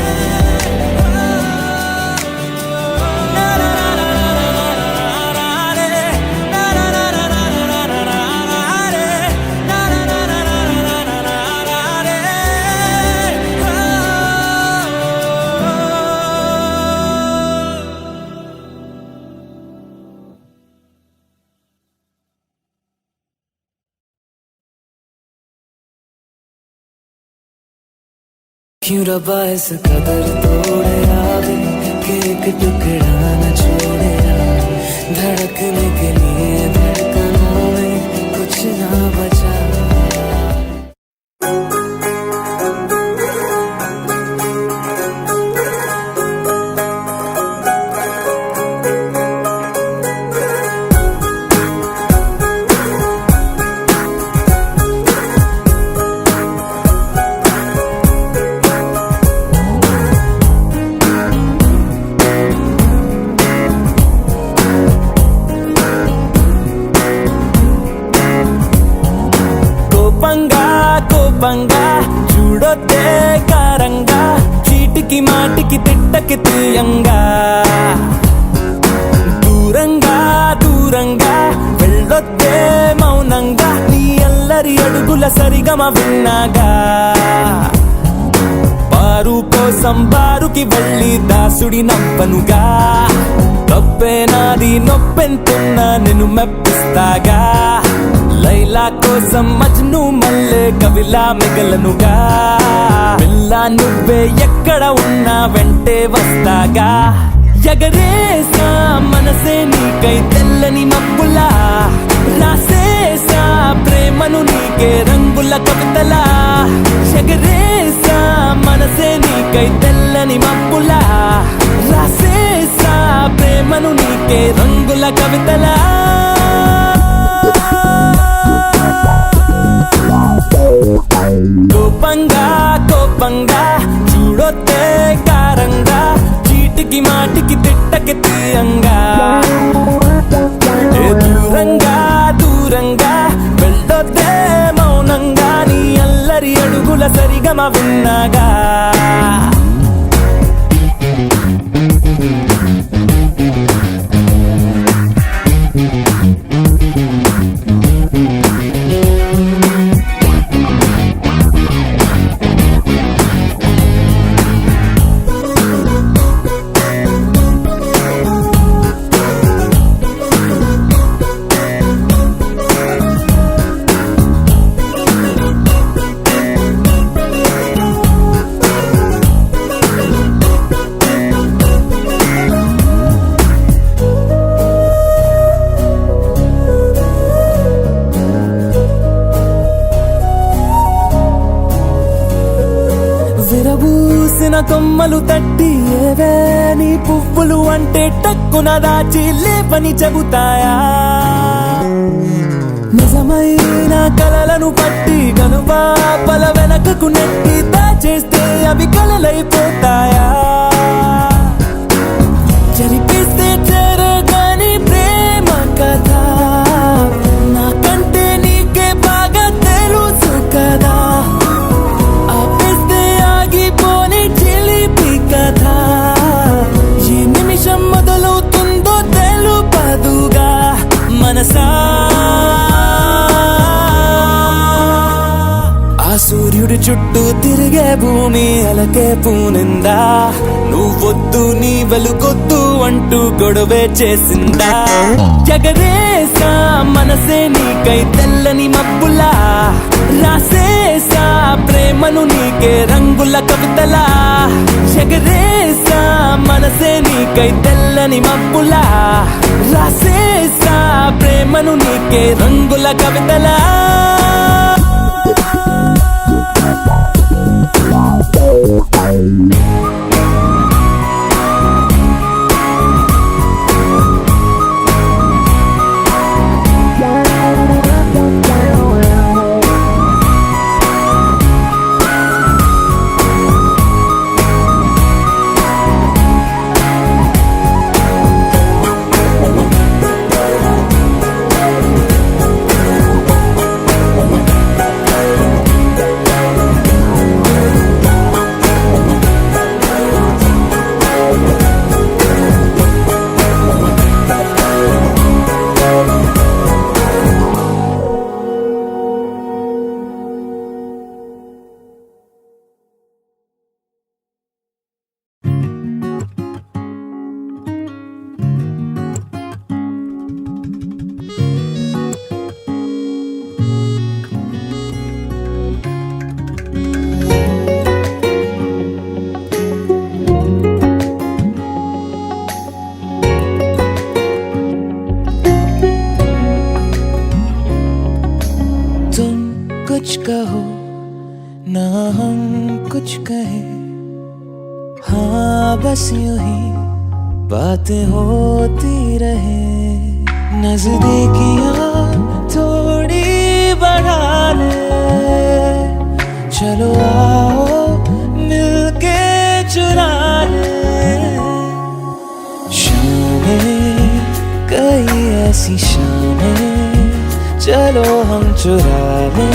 क्यों रब्बा इस कदर तोड़े आवे कि एक टुकड़ा न छोड़े। धड़कने के लिए धड़कनों में कुछ ना बचा। కోపంగా చూడొద్దే కారంగా, చీటికి మాటికి తిట్టకి తీయంగా. దూరంగా దూరంగా వెళ్ళొద్దే మౌనంగా, నీ అల్లరి అడుగుల సరిగమ విన్నాగా. పారు కోసం బారుకి వెళ్ళి దాసుడి నవ్వనుగా. తప్పే నాది నొప్పెంతున్నా నిన్ను మెప్పిస్తాగా. లైలా కోసం మజ్ను మల్లె కవిలా మిగలనుగా. పిల్ల నువ్వే ఎక్కడ ఉన్నా వెంటే వస్తాగా. ఎగరేసా మనసే నీకై తెల్లని మబ్బులా, రాసేసా ప్రేమను నీకే రంగుల కవితలా. ఎగరేసా మనసే నీకై తెల్లని మబ్బులా, రాసేసా ప్రేమను నీకే రంగుల కవితలా. కోపంగా కోపంగా చూడొద్దే కారంగా, చీటికి మాటికి తిట్టకి తీయంగా. దూరంగా దూరంగా వెళ్ళొద్దే మౌనంగా, నీ అల్లరి అడుగుల సరిగమ విన్నాగా. విరిసిన కొమ్మలు తట్టి ఏవే నీ పువ్వులు అంటే టక్కున దాచి లేపని చెబుతాయా నిజమైన కలలను పట్టి కనుపాపల వెనకకు నెట్టి దాచేస్తే అవి కలలైపోతాయా జరిపిస్తే జరగని ప్రేమ కథ నాకంటే నీకే బాగా తెలుసు కదా ఆపేస్తే ఆగిపోని చిలిపి కథ ఏ నిమిషం మొదలవుతుందో తెలుపదుగా మనసా ఆ సూర్యుడి చుట్టూ తిరిగే భూమి అలకే పూనిందా నువ్వొద్దు నీ వెలుగొద్దు అంటూ గొడవే చేసిందా జగదేశా మనసే నీకై తెల్లని మబ్బులా రాసేసా ప్రేమను నీకే రంగుల కవితలా జగదేశా మనసే నీకై తెల్లని మబ్బులా రాసేసా ప్రేమను నీకే రంగుల కవితలా कुछ कहो ना हम कुछ कहे हाँ बस यूं ही बातें होती रहे नजदीकियां थोड़ी बढ़ा ले चलो आओ मिलके चुरा ले शामें कई ऐसी शामें चलो हम चुरा लें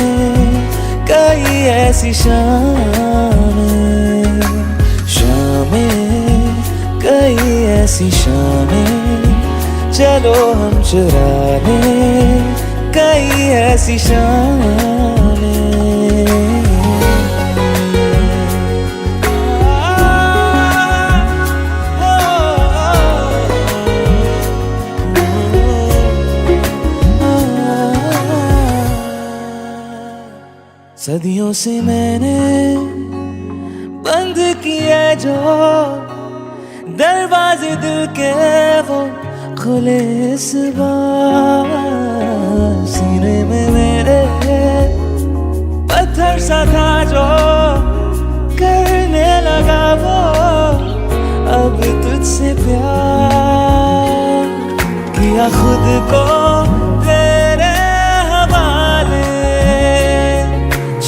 कई ऐसी शामें कई ऐसी शामें चलो हम चुरा लें कई ऐसी शामें सदियों से मैंने बंद किए जो दरवाजे दिल के वो खुले इस बार सीने में मेरे पत्थर सा था जो करने लगा वो अब तुझसे प्यार किया खुद को तेरे हवाले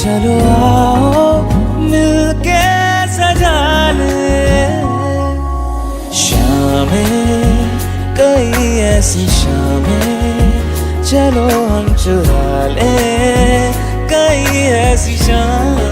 चलो आओ मिलके सजा ले शामें कई ऐसी शामें चलो हम चुरा ले कई ऐसी शामें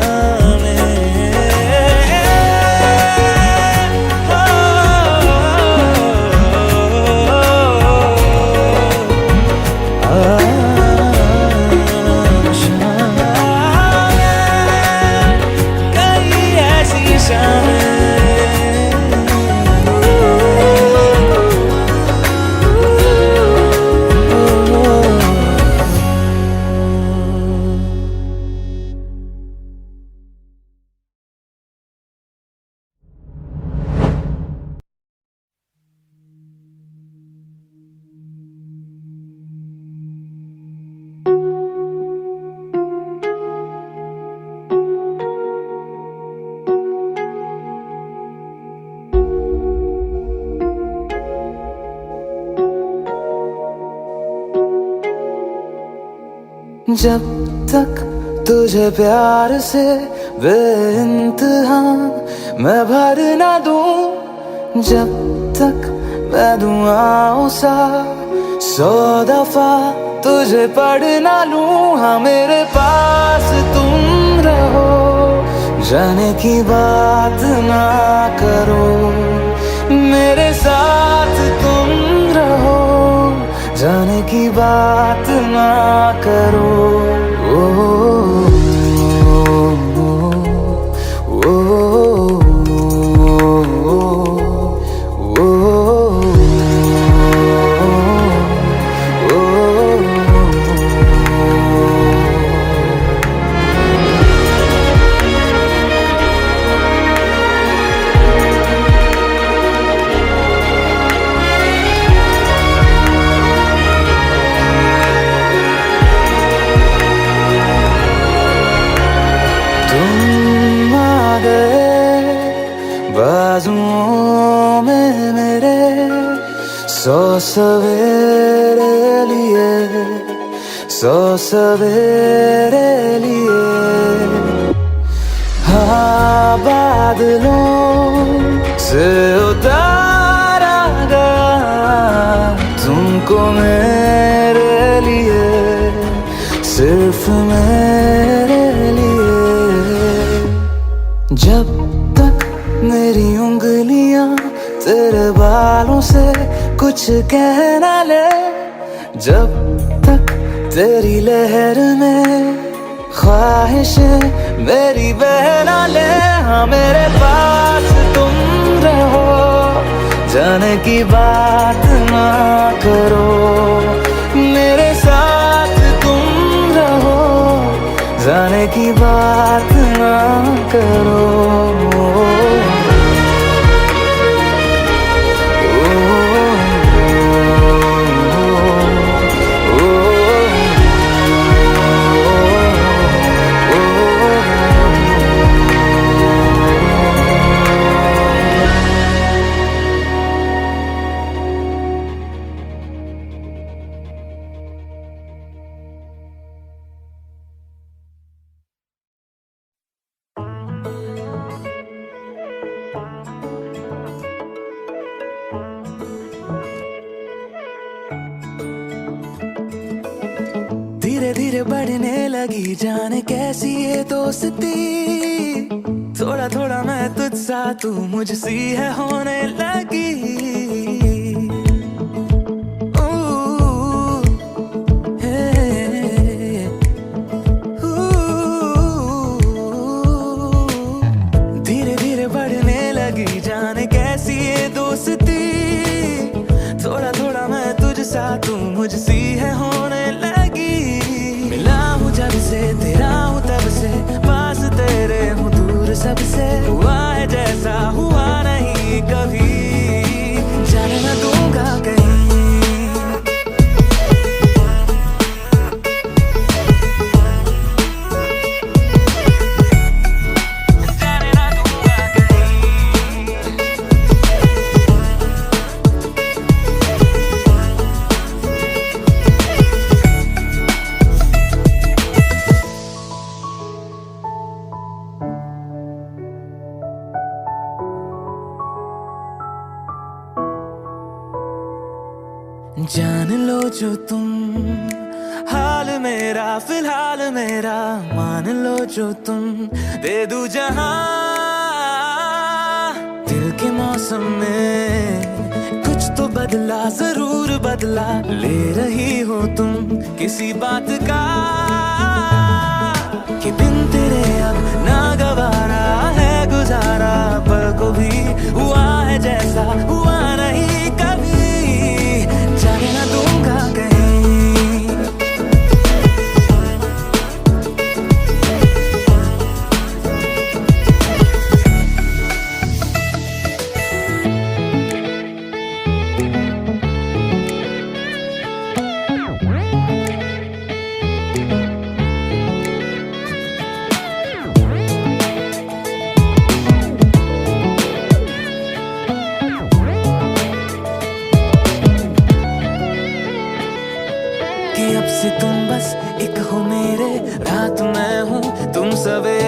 जब तक तुझे प्यार से बेइंतहा मैं भर ना दूं, जब तक मैं दुआओं सा 100 दफा तुझे पढ़ ना लूं। हाँ मेरे पास तुम रहो, जाने की बात ना करो, मेरे साथ तुम रहो, जाने की बात ना करो। ओ, ओ, ओ, बाजुओं में मेरे 100 सवेरे लिए, 100 सवेरे लिए। हाँ बादलों से उतारा गया तुमको मेरे लिए, सिर्फ मेरे लिए। जब मेरी उंगलियां तेरे बालों से कुछ कह ना ले, जब तक तेरी लहर में ख्वाहिशें मेरी बह ना ले। हाँ मेरे पास तुम रहो, जाने की बात ना करो, मेरे साथ तुम रहो, जाने की बात ना करो। धीरे धीरे बढ़ने लगी जाने कैसी ये दोस्ती, थोड़ा थोड़ा मैं तुझसा तू मुझसी है होने लगी। धीरे धीरे बढ़ने लगी जाने कैसी ये दोस्ती, थोड़ा थोड़ा मैं तुझसा तू मुझसी है होने लगी। मिला हूँ जब से तेरा हूँ तब से, पास तेरे हूँ दूर सबसे, हुआ है जैसा हुआ नहीं कभी, जाने न दूंगा कहीं। जान लो जो तुम हाल मेरा फिलहाल मेरा, मान लो जो तुम दे दूं जहां। दिल के मौसम में कुछ तो बदला जरूर बदला, ले रही हो तुम किसी बात का कि बिन तेरे अब ना गवारा है गुजारा, पल को भी हुआ है जैसा हुआ नहीं कभी, जाने ना दूंगा कहीं। सवेरे